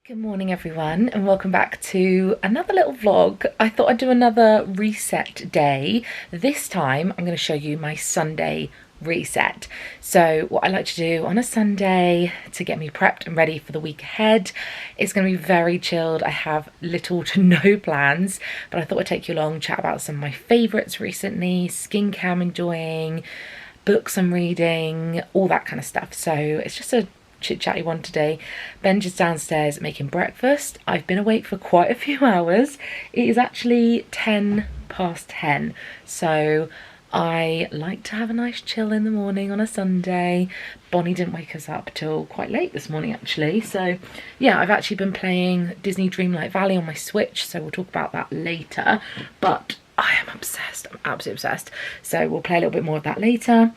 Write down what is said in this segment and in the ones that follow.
Good morning everyone and welcome back to another little vlog. I thought I'd do another reset day. This time I'm going to show you my Sunday reset. So what I like to do on a Sunday to get me prepped and ready for the week ahead, it's going to be very chilled. I have little to no plans, but I thought I'd take you along, chat about some of my favourites recently, skincare I'm enjoying, books I'm reading, all that kind of stuff. So it's just a chit-chatty one today. Benj is downstairs making breakfast. I've been awake for quite a few hours. It is actually 10 past 10, so I like to have a nice chill in the morning on a Sunday. Bonnie didn't wake us up till quite late this morning actually, so yeah, I've actually been playing Disney Dreamlight Valley on my Switch, so we'll talk about that later, but I am obsessed. I'm absolutely obsessed. So we'll play a little bit more of that later.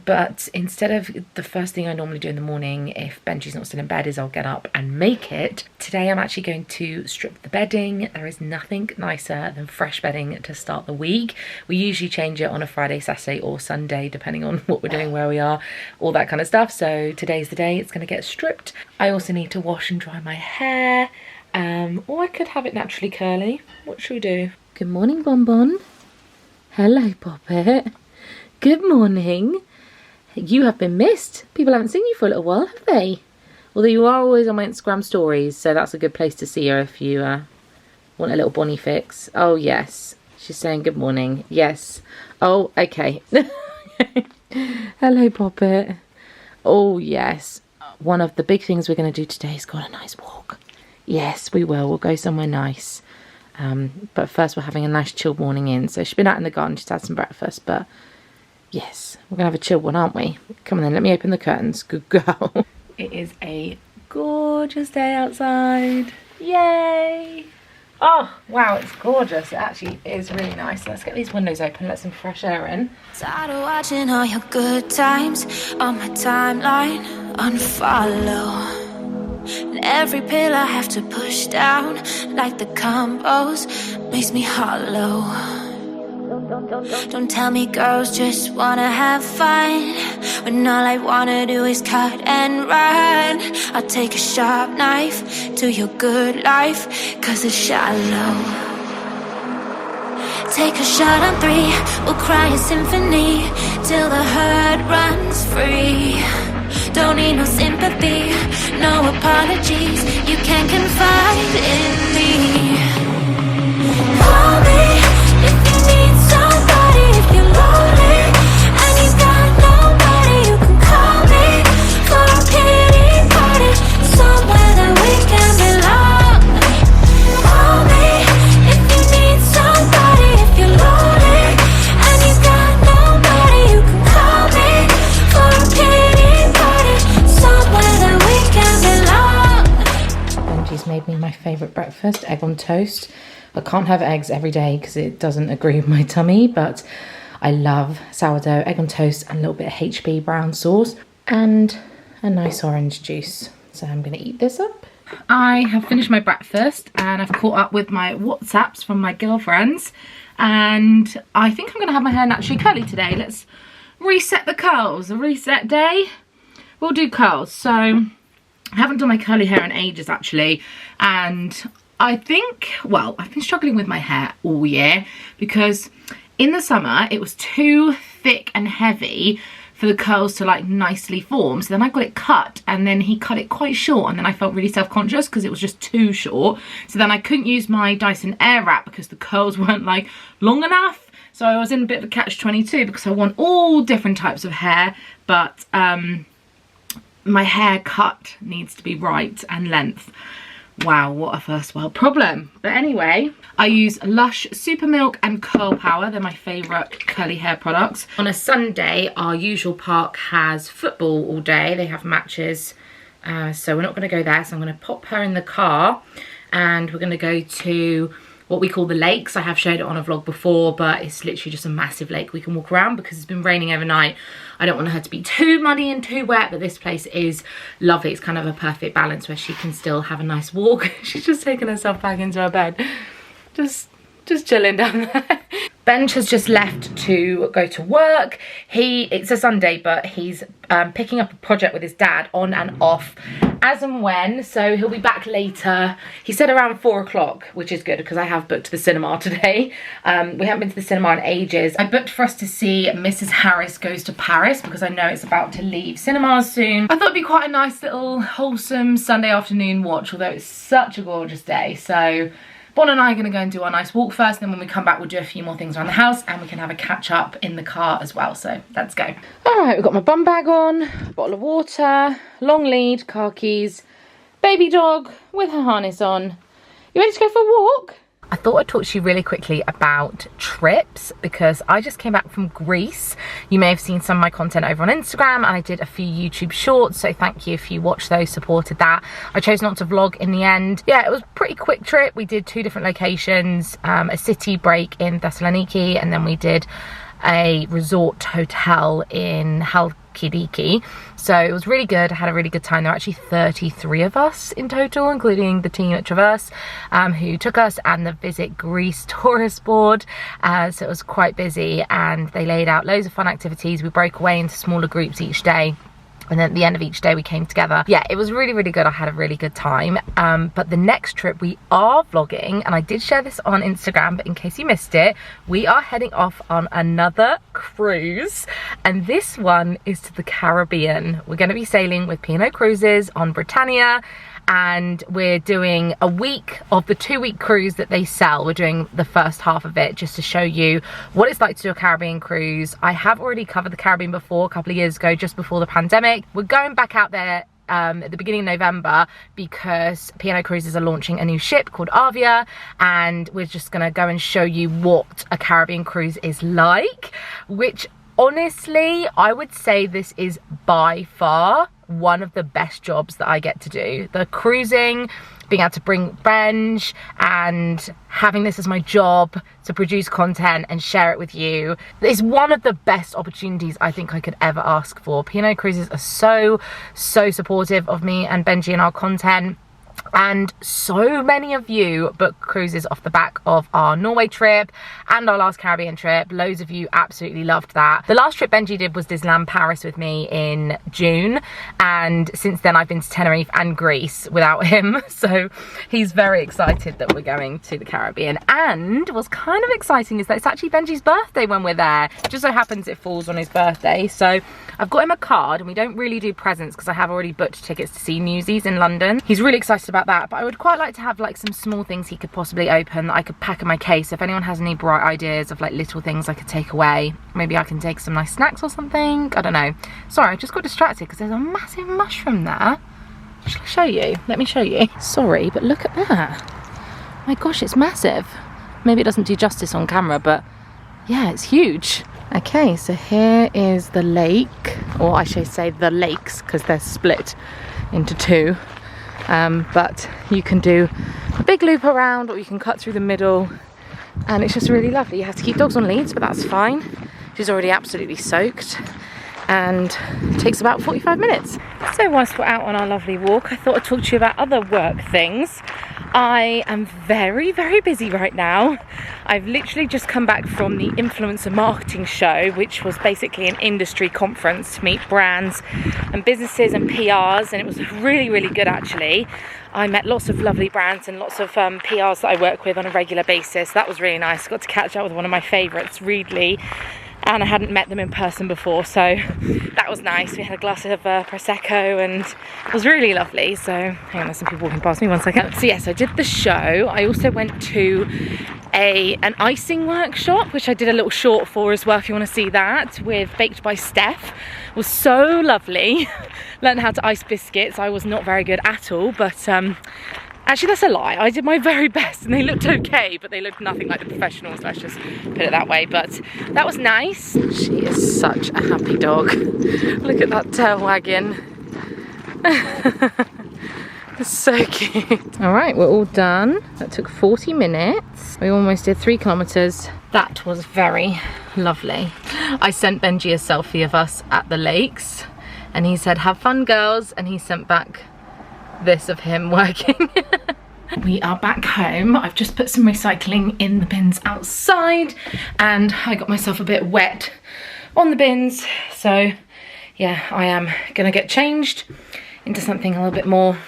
But instead of the first thing I normally do in the morning if Benji's not still in bed is I'll get up and make it. Today I'm actually going to strip the bedding. There is nothing nicer than fresh bedding to start the week. We usually change it on a Friday, Saturday or Sunday depending on what we're doing, where we are, all that kind of stuff. So today's the day it's going to get stripped. I also need to wash and dry my hair. Or I could have it naturally curly. What should we do? Good morning, Bonbon. Hello, Poppet. Good morning. You have been missed. People haven't seen you for a little while, have they? Although you are always on my Instagram stories, so that's a good place to see her if you want a little Bonnie fix. Oh, yes. She's saying good morning. Yes. Oh, okay. Hello, Poppet. Oh, yes. One of the big things we're going to do today is go on a nice walk. Yes, we will. We'll go somewhere nice. But first we're having a nice chilled morning in. So she's been out in the garden, she's had some breakfast, but yes, we're gonna have a chilled one, aren't we? Come on then, let me open the curtains. Good girl. It is a gorgeous day outside. Yay! Oh wow, it's gorgeous. It actually is really nice. Let's get these windows open, let some fresh air in. Tired of watching all your good times on my timeline unfollow. And every pill I have to push down, like the combos, makes me hollow. Don't tell me girls just wanna have fun, when all I wanna do is cut and run. I'll take a sharp knife to your good life, cause it's shallow. Take a shot on 3, we'll cry a symphony, till the hurt runs free. Don't need no sympathy, no apologies, you can confide in me. Call me if you need somebody, if you're lonely and you got nobody, you can call me for a pity party, somewhere that we can belong. Call me if you need somebody, if you're lonely and you got nobody, you can call me for a pity party, somewhere that we can belong. Benji's made me my favourite breakfast, egg on toast. I can't have eggs every day because it doesn't agree with my tummy, but I love sourdough, egg on toast and a little bit of HB brown sauce and a nice orange juice. So I'm going to eat this up. I have finished my breakfast and I've caught up with my WhatsApps from my girlfriends, and I think I'm going to have my hair naturally curly today. Let's reset the curls. A reset day. We'll do curls. So I haven't done my curly hair in ages actually, and I think, well, I've been struggling with my hair all year because in the summer it was too thick and heavy for the curls to like nicely form. So then I got it cut and then he cut it quite short, and then I felt really self-conscious because it was just too short. So then I couldn't use my Dyson Airwrap because the curls weren't like long enough. So I was in a bit of a catch-22 because I want all different types of hair, but my hair cut needs to be right and length. Wow, what a first world problem. But anyway, I use Lush Super Milk and Curl Power. They're my favourite curly hair products. On a Sunday, our usual park has football all day. They have matches, so we're not going to go there. So I'm going to pop her in the car and we're going to go to what we call the lakes. I have showed it on a vlog before, but it's literally just a massive lake we can walk around because it's been raining overnight. I don't want her to be too muddy and too wet, but this place is lovely. It's kind of a perfect balance where she can still have a nice walk. She's just taken herself back into her bed. Just chilling down there. Benj has just left to go to work. It's a Sunday, but he's picking up a project with his dad on and off as and when, so he'll be back later. He said around 4 o'clock, which is good because I have booked the cinema today. We haven't been to the cinema in ages. I booked for us to see Mrs. Harris Goes to Paris because I know it's about to leave cinemas soon. I thought it'd be quite a nice little wholesome Sunday afternoon watch, although it's such a gorgeous day. So Bon and I are going to go and do our nice walk first, then when we come back we'll do a few more things around the house and we can have a catch up in the car as well, so let's go. Alright, we've got my bum bag on, a bottle of water, long lead, car keys, baby dog with her harness on. You ready to go for a walk? I thought I'd talk to you really quickly about trips because I just came back from Greece. You may have seen some of my content over on Instagram and I did a few YouTube shorts, so thank you if you watched those, supported that. I chose not to vlog in the end. Yeah, it was a pretty quick trip. We did 2 different locations, a city break in Thessaloniki, and then we did a resort hotel in Halkidiki. So it was really good. I had a really good time. There were actually 33 of us in total, including the team at Traverse who took us, and the Visit Greece tourist board. So it was quite busy and they laid out loads of fun activities. We broke away into smaller groups each day, and then at the end of each day we came together. Yeah, it was really, really good. I had a really good time. But the next trip we are vlogging, and I did share this on Instagram, but in case you missed it, we are heading off on another cruise, and this one is to the Caribbean. We're going to be sailing with P&O Cruises on Britannia, and we're doing a week of the 2-week cruise that they sell. We're doing the first half of it just to show you what it's like to do a Caribbean cruise. I have already covered the Caribbean before, a couple of years ago, just before the pandemic. We're going back out there at the beginning of November because P&O Cruises are launching a new ship called Avia, and we're just gonna go and show you what a Caribbean cruise is like, which honestly I would say this is by far one of the best jobs that I get to do. The cruising, being able to bring Benj, and having this as my job to produce content and share it with you is one of the best opportunities I think I could ever ask for. P&O Cruises are so supportive of me and Benji and our content. And so many of you booked cruises off the back of our Norway trip and our last Caribbean trip. Loads of you absolutely loved that. The last trip Benji did was Disneyland Paris with me in June, and since then I've been to Tenerife and Greece without him, so he's very excited that we're going to the Caribbean. And what's kind of exciting is that it's actually Benji's birthday when we're there. It just so happens it falls on his birthday, so I've got him a card, and we don't really do presents because I have already booked tickets to see Newsies in London. He's really excited about that, but I would quite like to have like some small things he could possibly open that I could pack in my case. If anyone has any bright ideas of like little things I could take away, maybe I can take some nice snacks or something. I don't know. Sorry, I just got distracted because there's a massive mushroom there. Shall I show you? Let me show you. Sorry, but look at that. My gosh, it's massive. Maybe it doesn't do justice on camera, but yeah, it's huge. Okay, so here is the lake, or I should say the lakes, because they're split into 2. But you can do a big loop around, or you can cut through the middle, and it's just really lovely. You have to keep dogs on leads, but that's fine. She's already absolutely soaked, and it takes about 45 minutes. So whilst we're out on our lovely walk, I thought I'd talk to you about other work things. I am very busy right now. I've literally just come back from the Influencer Marketing Show, which was basically an industry conference to meet brands and businesses and PRs, and it was really good actually. I met lots of lovely brands and lots of PRs that I work with on a regular basis. That was really nice. Got to catch up with one of my favourites, Readly, and I hadn't met them in person before, so that was nice. We had a glass of Prosecco and it was really lovely. So hang on, there's some people walking past me, one second. So yes, I did the show. I also went to an icing workshop, which I did a little short for as well, if you want to see that, with Baked by Steph. It was so lovely. Learned how to ice biscuits. I was not very good at all, but actually that's a lie. I did my very best and they looked okay, but they looked nothing like the professionals, let's just put it that way. But that was nice. She is such a happy dog. Look at that tail wagging. It's so cute. All right, we're all done. That took 40 minutes. We almost did 3 kilometers. That was very lovely. I sent Benji a selfie of us at the lakes and he said, "Have fun, girls," and he sent back this of him working. We are back home. I've just put some recycling in the bins outside and I got myself a bit wet on the bins. So yeah, I am gonna get changed into something a little bit more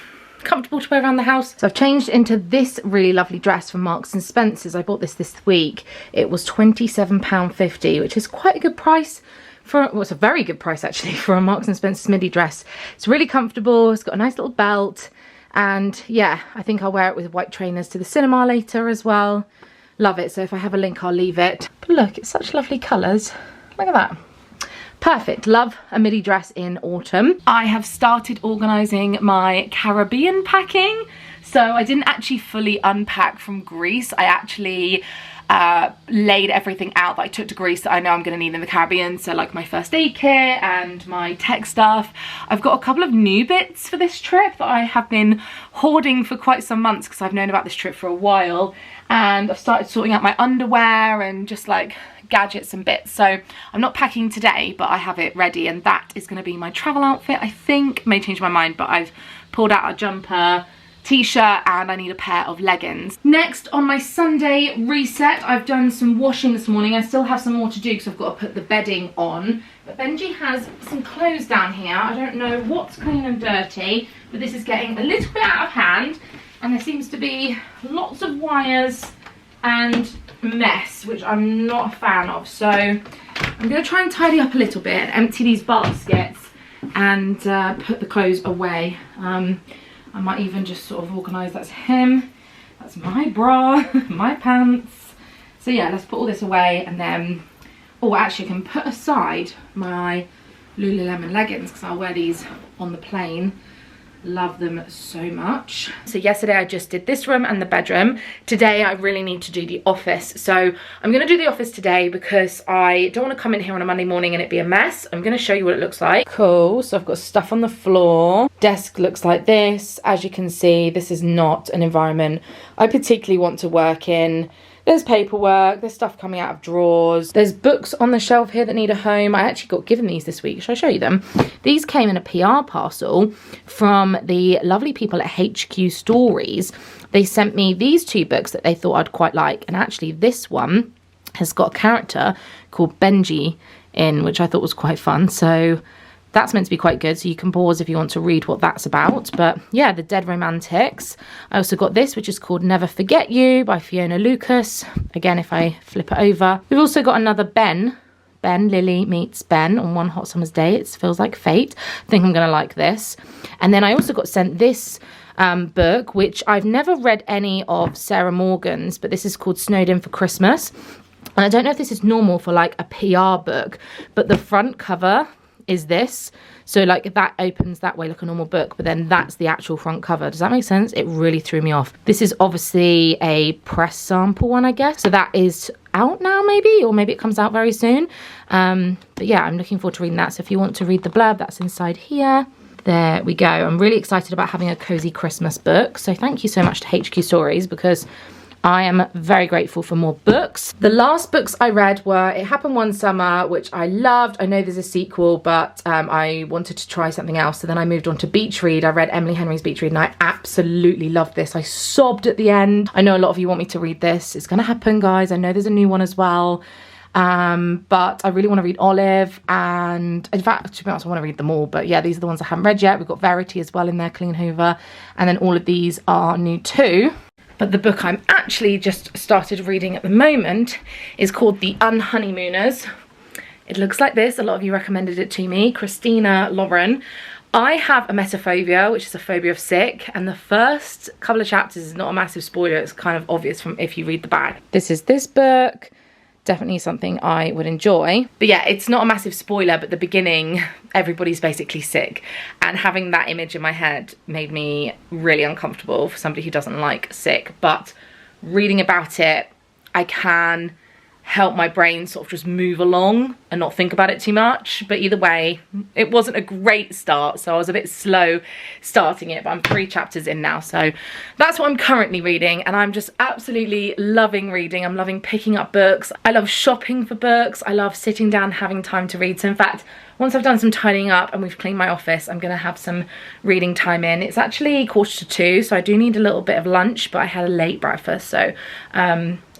comfortable to wear around the house. So I've changed into this really lovely dress from Marks and Spencer's. I bought this week. It was £27.50, which is quite a good price for, well, it's a very good price actually for a Marks and Spencer's midi dress. It's really comfortable, it's got a nice little belt, and yeah, I think I'll wear it with white trainers to the cinema later as well. Love it. So if I have a link, I'll leave it. But look, it's such lovely colours. Look at that. Perfect. Love a midi dress in autumn. I have started organising my Caribbean packing. So I didn't actually fully unpack from Greece. I actually laid everything out that I took to Greece that I know I'm going to need in the Caribbean. So like my first aid kit and my tech stuff. I've got a couple of new bits for this trip that I have been hoarding for quite some months because I've known about this trip for a while. And I've started sorting out my underwear and just like gadgets and bits. So I'm not packing today, but I have it ready, and that is going to be my travel outfit. I think may change my mind, but I've pulled out a jumper, t-shirt, and I need a pair of leggings. Next on my Sunday reset, I've done some washing this morning. I still have some more to do because I've got to put the bedding on, but Benji has some clothes down here. I don't know what's clean and dirty, but this is getting a little bit out of hand, and there seems to be lots of wires and mess, which I'm not a fan of. So I'm going to try and tidy up a little bit and empty these baskets and put the clothes away. I might even just sort of organise, that's him, that's my bra, my pants. So yeah, let's put all this away, and then, oh, actually I can put aside my Lululemon leggings because I'll wear these on the plane. Love them so much. So yesterday I just did this room and the bedroom. Today I really need to do the office. So I'm going to do the office today because I don't want to come in here on a Monday morning and it be a mess. I'm going to show you what it looks like. Cool. So I've got stuff on the floor. Desk looks like this. As you can see, this is not an environment I particularly want to work in. There's paperwork, there's stuff coming out of drawers. There's books on the shelf here that need a home. I actually got given these this week. Should I show you them? These came in a PR parcel from the lovely people at HQ Stories. They sent me these two books that they thought I'd quite like. And actually this one has got a character called Benji in, which I thought was quite fun. So that's meant to be quite good, so you can pause if you want to read what that's about. But yeah, The Dead Romantics. I also got this, which is called Never Forget You by Fiona Lucas. Again, if I flip it over. We've also got another Ben, Lily meets Ben on One Hot Summer's Day. It feels like fate. I think I'm going to like this. And then I also got sent this book, which I've never read any of Sarah Morgan's, but this is called Snowed In for Christmas. And I don't know if this is normal for like a PR book, but the front cover is this, so like that opens that way like a normal book, but then that's the actual front cover. Does that make sense? It really threw me off. This is obviously a press sample one, I guess, so that is out now maybe, or maybe it comes out very soon. But yeah, I'm looking forward to reading that. So if you want to read the blurb, that's inside here. There we go. I'm really excited about having a cozy Christmas book, so thank you so much to HQ Stories because I am very grateful for more books. The last books I read were It Happened One Summer, which I loved. I know there's a sequel, but I wanted to try something else. So then I moved on to Beach Read. I read Emily Henry's Beach Read and I absolutely loved this. I sobbed at the end. I know a lot of you want me to read this. It's gonna happen, guys. I know there's a new one as well. But I really want to read Olive, and in fact, to be honest, I want to read them all. But yeah, these are the ones I haven't read yet. We've got Verity as well in there, Clean Hoover. And then all of these are new too. But the book I'm actually just started reading at the moment is called The Unhoneymooners. It looks like this. A lot of you recommended it to me. Christina Lauren. I have emetophobia, which is a phobia of sick. And the first couple of chapters is not a massive spoiler. It's kind of obvious from if you read the back. This is this book. Definitely something I would enjoy. But yeah, it's not a massive spoiler, but the beginning, everybody's basically sick. And having that image in my head made me really uncomfortable for somebody who doesn't like sick. But reading about it, I can help my brain sort of just move along and not think about it too much. But either way, it wasn't a great start, so I was a bit slow starting it, but I'm 3 chapters in now, so that's what I'm currently reading, and I'm just absolutely loving reading. I'm loving picking up books. I love shopping for books. I love sitting down, having time to read. So in fact, once I've done some tidying up and we've cleaned my office, I'm gonna have some reading time in. It's actually 1:45, so I do need a little bit of lunch, but I had a late breakfast, so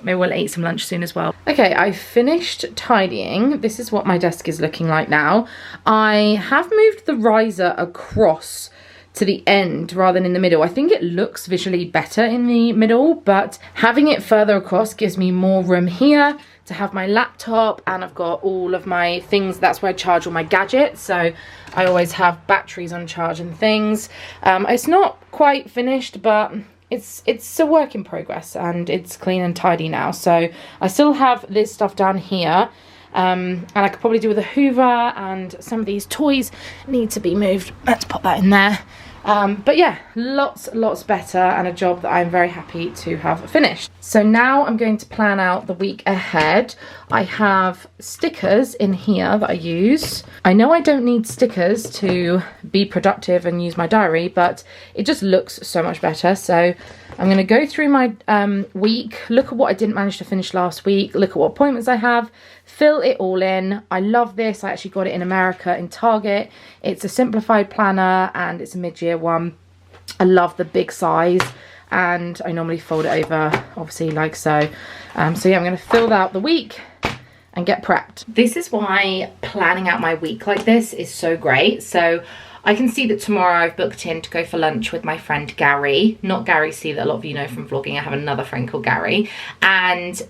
maybe we'll eat some lunch soon as well. Okay, I finished tidying. This is what my desk is looking like now. I have moved the riser across to the end rather than in the middle. I think it looks visually better in the middle, but having it further across gives me more room here to have my laptop, and I've got all of my things. That's where I charge all my gadgets, so I always have batteries on charge and things. It's not quite finished, but it's a work in progress, and it's clean and tidy now. So I still have this stuff down here, and I could probably do with a hoover, and some of these toys need to be moved. Let's pop that in there. But yeah, lots better, and a job that I'm very happy to have finished. So now I'm going to plan out the week ahead. I have stickers in here that I use. I know I don't need stickers to be productive and use my diary, but it just looks so much better. So I'm going to go through my week, look at what I didn't manage to finish last week, look at what appointments I have, fill it all in. I love this. I actually got it in America in Target. It's a simplified planner and it's a mid-year one. I love the big size, and I normally fold it over, obviously, like so. So yeah, I'm going to fill out the week and get prepped. This is why planning out my week like this is so great. So I can see that tomorrow I've booked in to go for lunch with my friend Gary. Not Gary C that a lot of you know from vlogging. I have another friend called Gary. And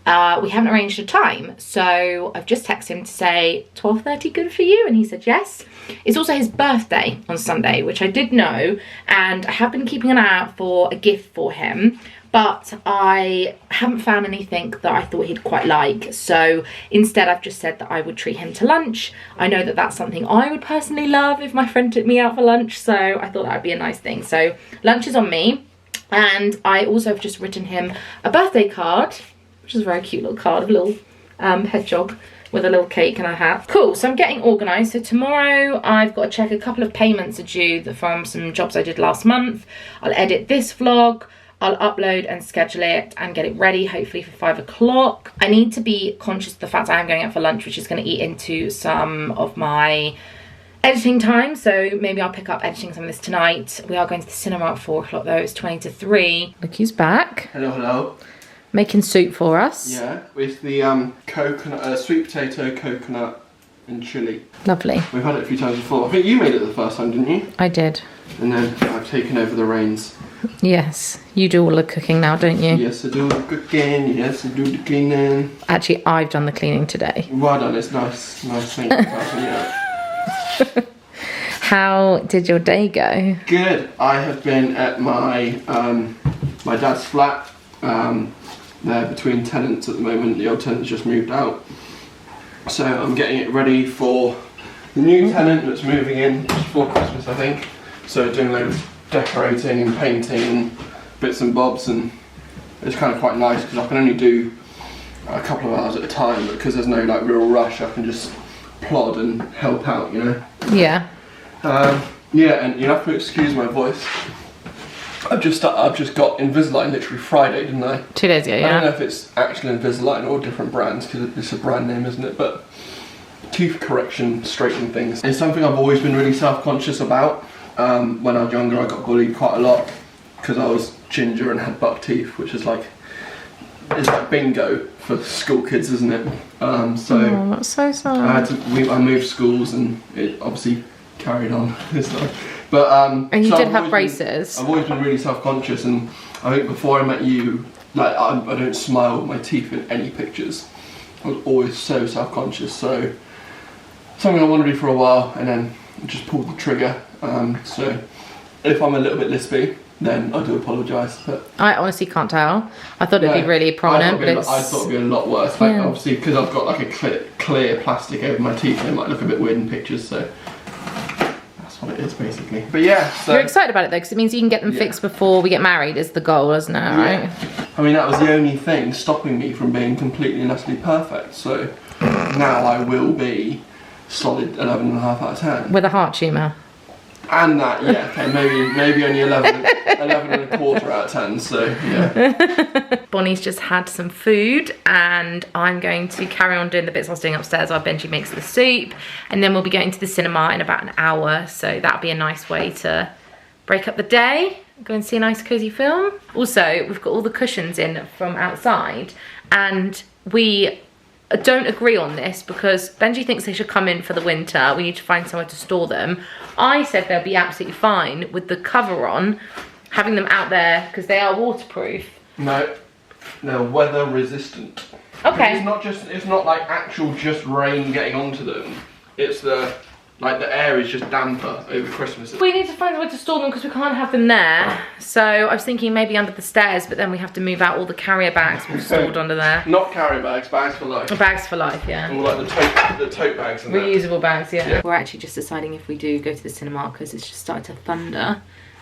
we haven't arranged a time. So I've just texted him to say, 12:30 good for you? And he said yes. It's also his birthday on Sunday, which I did know. And I have been keeping an eye out for a gift for him, but I haven't found anything that I thought he'd quite like. So instead I've just said that I would treat him to lunch. I know that that's something I would personally love if my friend took me out for lunch, so I thought that would be a nice thing. So lunch is on me, and I also have just written him a birthday card, which is a very cute little card, a little hedgehog with a little cake and a hat. Cool, so I'm getting organised. So tomorrow I've got to check a couple of payments are due from some jobs I did last month. I'll edit this vlog. I'll upload and schedule it and get it ready, hopefully for 5 o'clock. I need to be conscious of the fact I am going out for lunch, which is going to eat into some of my editing time. So maybe I'll pick up editing some of this tonight. We are going to the cinema at 4 o'clock though. It's 20 to 3. Look who's back. Hello, hello. Making soup for us. Yeah, with the coconut, sweet potato, coconut and chilli. Lovely. We've had it a few times before. I think you made it the first time, didn't you? I did. And then I've taken over the reins. Yes, you do all the cooking now, don't you? Yes, I do the cooking. Yes, I do the cleaning. Actually, I've done the cleaning today. Well done, it's nice. Nice, thank you. Yeah. How did your day go? Good. I have been at my my dad's flat. They're between tenants at the moment. The old tenant's just moved out. So I'm getting it ready for the new tenant that's moving in just before Christmas, I think. So doing a load of decorating and painting and bits and bobs, and it's kind of quite nice because I can only do a couple of hours at a time, because there's no like real rush. I can just plod and help out, you know. Yeah. Yeah, and you have to excuse my voice. I've just got Invisalign literally Friday, didn't I? 2 days ago, yeah. I don't know if it's actually Invisalign or different brands, because it's a brand name, isn't it? But tooth correction, straightening things, it's something I've always been really self-conscious about. When I was younger, I got bullied quite a lot because I was ginger and had buck teeth, which is like, it's like bingo for school kids, isn't it? So oh, that's so sad. I moved schools, and it obviously carried on. But and you so did have braces. I've always been really self-conscious, and I think before I met you, like I don't smile with my teeth in any pictures. I was always so self-conscious. So something I want to do for a while, and then just pulled the trigger. So if I'm a little bit lispy, then I do apologise. But I honestly can't tell. I thought it'd be really prominent, but I thought it'd be a lot worse. Like, obviously, because I've got like a clear plastic over my teeth, it might look a bit weird in pictures. So that's what it is, basically. But yeah, so you're excited about it though, because it means you can get them fixed before we get married. Is the goal, isn't it? Right? I mean, that was the only thing stopping me from being completely and utterly perfect. So now I will be solid 11.5 out of 10. With a heart tumour. And that, yeah, okay, maybe only 11 and a quarter out of 10, so yeah. Bonnie's just had some food and I'm going to carry on doing the bits I was doing upstairs while Benji makes the soup, and then we'll be going to the cinema in about an hour, so that'll be a nice way to break up the day, go and see a nice cosy film. Also, we've got all the cushions in from outside and we don't agree on this because Benji thinks they should come in for the winter. We need to find somewhere to store them. I said they'll be absolutely fine with the cover on, having them out there because they are waterproof. No, they're weather resistant. Okay. It's not like actual just rain getting onto them. It's the air is just damper over Christmas. We need to find a way to store them because we can't have them there. So I was thinking maybe under the stairs, but then we have to move out all the carrier bags we've stored under there. Not carrier bags, bags for life. Bags for life, yeah. Or like the tote bags and reusable bags, yeah. We're actually just deciding if we do go to the cinema because it's just started to thunder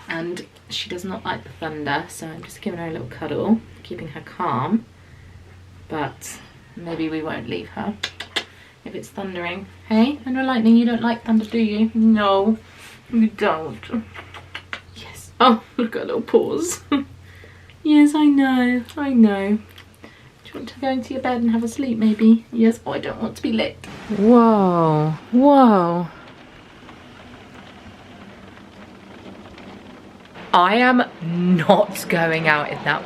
and she does not like the thunder, so I'm just giving her a little cuddle, keeping her calm, but maybe we won't leave her if it's thundering. Hey, Thunder Lightning, you don't like thunder, do you? No, you don't. Yes. Oh, look at her little paws. Yes, I know, I know. Do you want to go into your bed and have a sleep, maybe? Yes. Oh, I don't want to be lit. Whoa, whoa. I am not going out in that.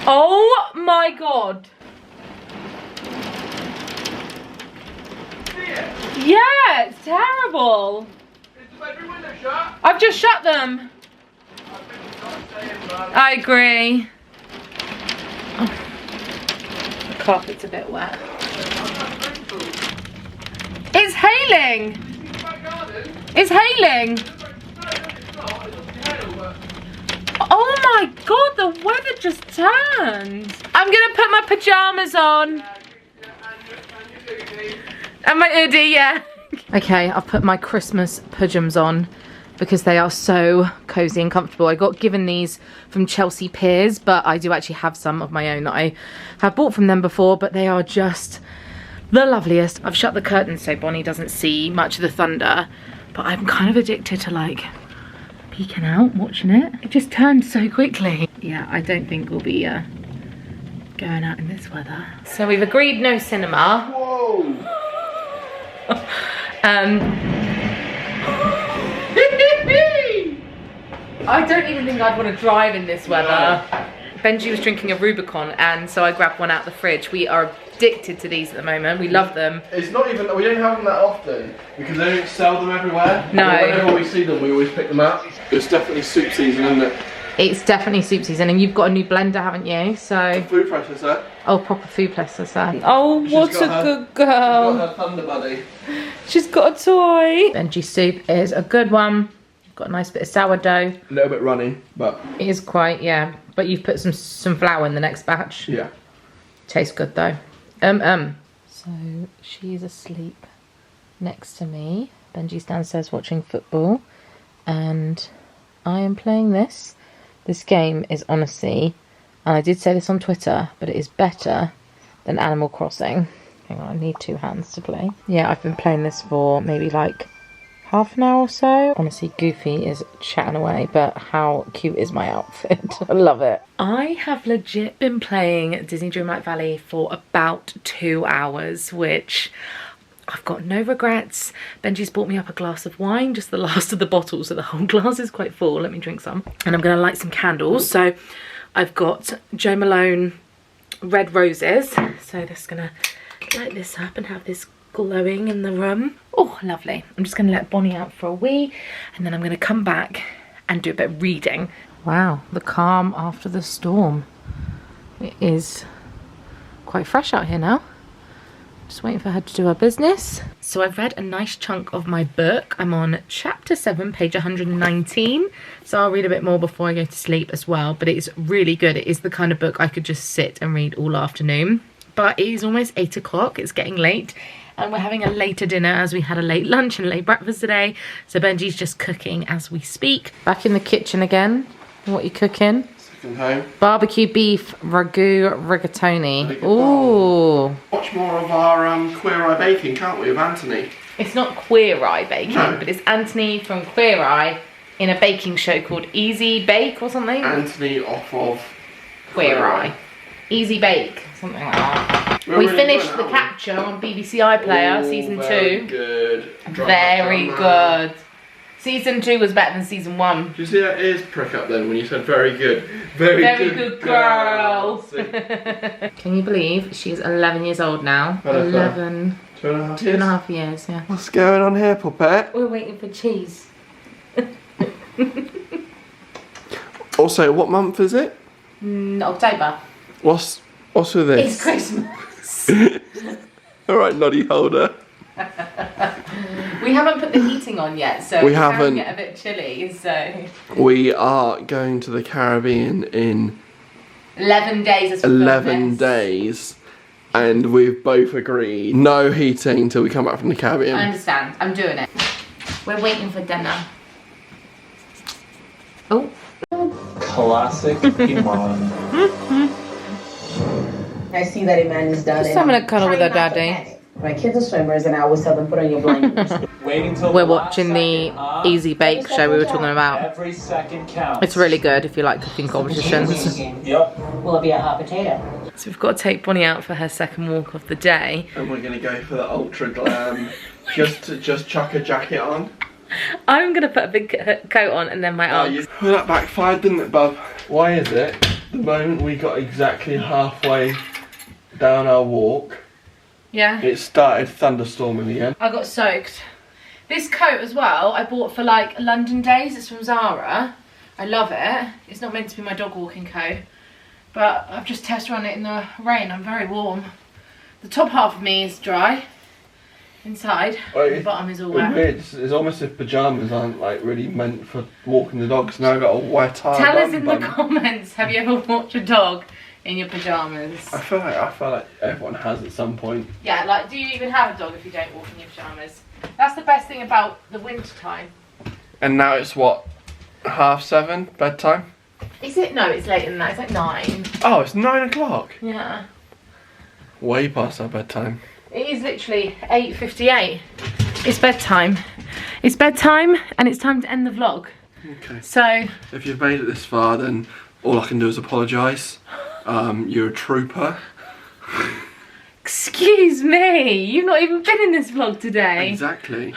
Oh my God. Yeah, it's terrible. Is the bedroom window shut? I've just shut them. I agree. Oh. The carpet's a bit wet. It's hailing. It's hailing. Oh my God, the weather just turned. I'm gonna put my pajamas on. And my hoodie, yeah. Okay, I've put my Christmas pajamas on because they are so cozy and comfortable. I got given these from Chelsea Piers, but I do actually have some of my own that I have bought from them before, but they are just the loveliest. I've shut the curtains so Bonnie doesn't see much of the thunder, but I'm kind of addicted to like peeking out, watching it. It just turned so quickly. Yeah, I don't think we'll be going out in this weather. So we've agreed no cinema. Whoa! I don't even think I'd want to drive in this weather. No. Benji was drinking a Rubicon and so I grabbed one out the fridge. We are addicted to these at the moment. We love them. It's not even, we don't have them that often because they don't sell them everywhere. No. But whenever we see them, we always pick them up. It's definitely soup season, isn't it? It's definitely soup season, and you've got a new blender, haven't you? So food processor. Oh, proper food processor. Oh, what a good girl. She's got her Thunder Buddy. She's got a toy. Benji soup is a good one. Got a nice bit of sourdough. A little bit runny, but it is quite, yeah. But you've put some flour in the next batch. Yeah. Tastes good though. So she's asleep next to me. Benji's downstairs watching football, and I am playing this. This game is honestly, and I did say this on Twitter, but it is better than Animal Crossing. Hang on, I need two hands to play. Yeah, I've been playing this for maybe like half an hour or so. Honestly, Goofy is chatting away, but how cute is my outfit? I love it. I have legit been playing Disney Dreamlight Valley for about 2 hours, which I've got no regrets. Benji's bought me up a glass of wine, just the last of the bottle, so the whole glass is quite full. Let me drink some. And I'm gonna light some candles. So I've got Jo Malone red roses. So just gonna light this up and have this glowing in the room. Oh, lovely. I'm just gonna let Bonnie out for a wee, and then I'm gonna come back and do a bit of reading. Wow, the calm after the storm. It is quite fresh out here now. Just waiting for her to do her business. So I've read a nice chunk of my book. I'm on chapter 7, page 119. So I'll read a bit more before I go to sleep as well. But it's really good. It is the kind of book I could just sit and read all afternoon. But it is almost 8 o'clock. It's getting late. And we're having a later dinner as we had a late lunch and late breakfast today. So Benji's just cooking as we speak. Back in the kitchen again. What are you cooking? Come home. Barbecue beef ragu rigatoni. Ooh. Ooh. Watch more of our Queer Eye baking, can't we, with Anthony? It's not Queer Eye baking, No. but it's Anthony from Queer Eye in a baking show called Easy Bake or something. Anthony off of Queer Eye. Easy Bake, something like that. We're we really finished good, The aren't we? Capture on BBC iPlayer, Ooh, season 2. very good. Very Drama. good. Season 2 was better than season 1. Do you see that ears prick up then when you said very good? Very good girl. See? Can you believe she's 11 years old now? Hello, 11, 2.5 two and a half years, yeah. What's going on here, puppet? We're waiting for cheese. Also, what month is it? October. What's with this? It's Christmas. Alright, noddy holder. We haven't put the heating on yet, so We it's haven't. going to get a bit chilly, so... We are going to the Caribbean in 11 days as 11 days, and we've both agreed no heating until we come back from the I Caribbean. understand, I'm doing it. We're waiting for dinner. Oh. Classic Iman. I see that Iman is done. Just having a cuddle with her daddy. My kids are swimmers, and I always tell them put on your blankets. Waiting till We're the last watching the second, huh? Easy Bake show we were talking about. Every second counts. It's really good if you like cooking competitions. Yep. Will it be a hot potato? So we've got to take Bonnie out for her second walk of the day. And we're going to go for the ultra glam, just chuck a jacket on. I'm going to put a big coat on and then my arms. Well, that backfired, didn't it, bub? Why is it the moment we got exactly halfway down our walk, Yeah. it started thunderstorming again? I got soaked. This coat as well, I bought for like London Days. It's from Zara. I love it. It's not meant to be my dog walking coat, but I've just test run it in the rain. I'm very warm. The top half of me is dry. Inside, the bottom is all wet. It's almost as if pyjamas aren't like really meant for walking the dog, so now I've got a wet arm. Tell us in the comments, have you ever walked a dog in your pyjamas? I feel like everyone has at some point. Yeah, like, do you even have a dog if you don't walk in your pyjamas? That's the best thing about the winter time. And now it's what, 7:30 bedtime? Is it? No, it's later than that. It's like 9. Oh, it's 9 o'clock. Yeah. Way past our bedtime. It is literally 8:58. It's bedtime. It's bedtime and it's time to end the vlog. Okay. So, If you've made it this far, then all I can do is apologise. You're a trooper. excuse me, you've not even been in this vlog today. Exactly.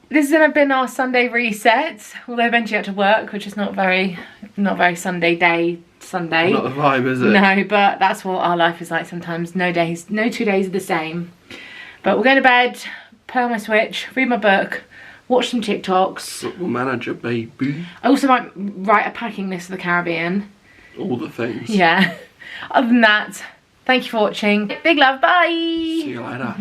This has been our Sunday reset, although eventually had to work, which is not very Sunday day, Sunday. Not the vibe, is it? No, but that's what our life is like sometimes. No 2 days are the same. But we'll go to bed, play on my Switch, read my book, watch some TikToks. Football manager, baby. I also might write a packing list for the Caribbean. All the things. Yeah. Other than that, thank you for watching. Big love, bye! See you later.